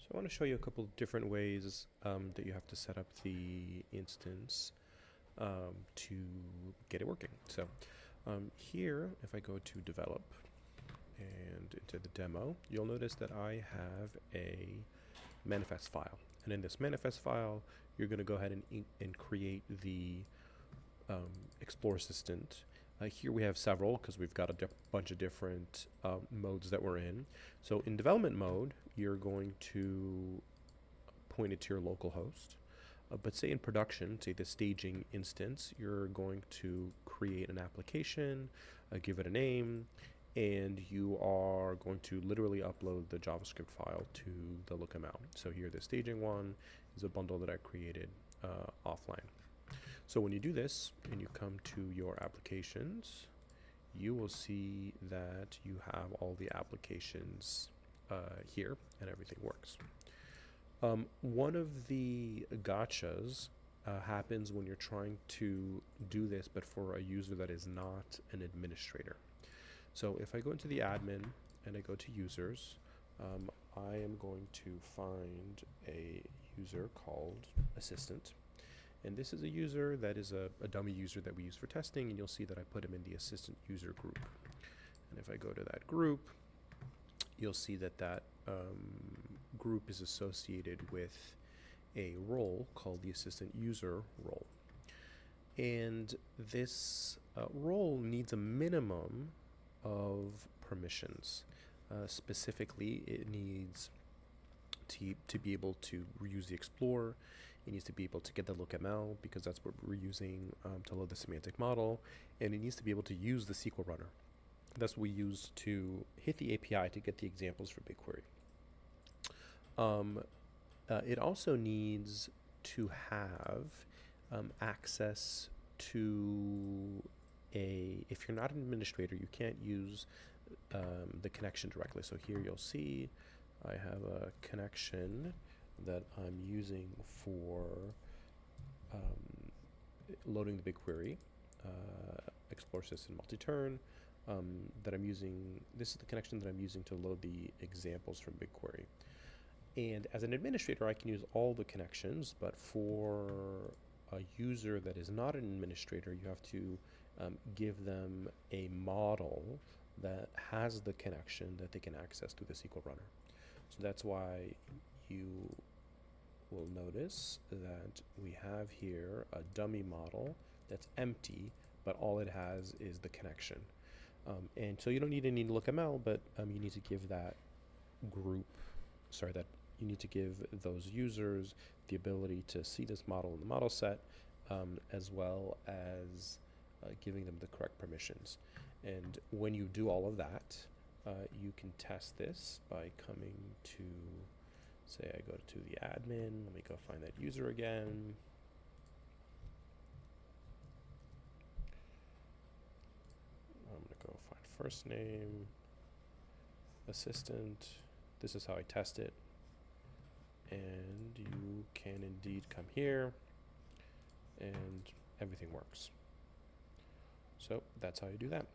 So I want to show you a couple of different ways that you have to set up the instance to get it working. So here, if I go to develop and into the demo, you'll notice that I have a manifest file. And in this manifest file, you're going to go ahead and create the Explore Assistant. Here we have several because we've got a bunch of different modes that we're in. So in development mode, you're going to point it to your local host. But say in production, say the staging instance, you're going to create an application, give it a name, and you are going to literally upload the JavaScript file to the LookML. So here the staging one is a bundle that I created offline. So when you do this and you come to your applications, you will see that you have all the applications here and everything works. One of the gotchas happens when you're trying to do this, but for a user that is not an administrator. So if I go into the admin and I go to users, I am going to find a user called assistant. And this is a user that is a dummy user that we use for testing, and you'll see that I put him in the assistant user group. And if I go to that group, you'll see that that group is associated with a role called the assistant user role. And this role needs a minimum of permissions. Specifically, it needs to be able to reuse the Explorer. It needs to be able to get the LookML because that's what we're using to load the semantic model, and it needs to be able to use the SQL runner. That's what we use to hit the API to get the examples for BigQuery. It also needs to have access to if you're not an administrator, you can't use the connection directly. So here you'll see I have a connection that I'm using for loading the BigQuery, Explore Assistant multi-turn, that I'm using. This is the connection that I'm using to load the examples from BigQuery. And as an administrator, I can use all the connections, but for a user that is not an administrator, you have to give them a model that has the connection that they can access through the SQL runner. So that's why you will notice that we have here a dummy model that's empty, but all it has is the connection. And so you don't need any LookML, but you need to give that you need to give those users the ability to see this model in the model set, as well as giving them the correct permissions. And when you do all of that, you can test this by coming to, say I go to the admin, let me go find that user again. I'm going to go find first name, assistant. This is how I test it. And you can indeed come here and everything works. So that's how you do that.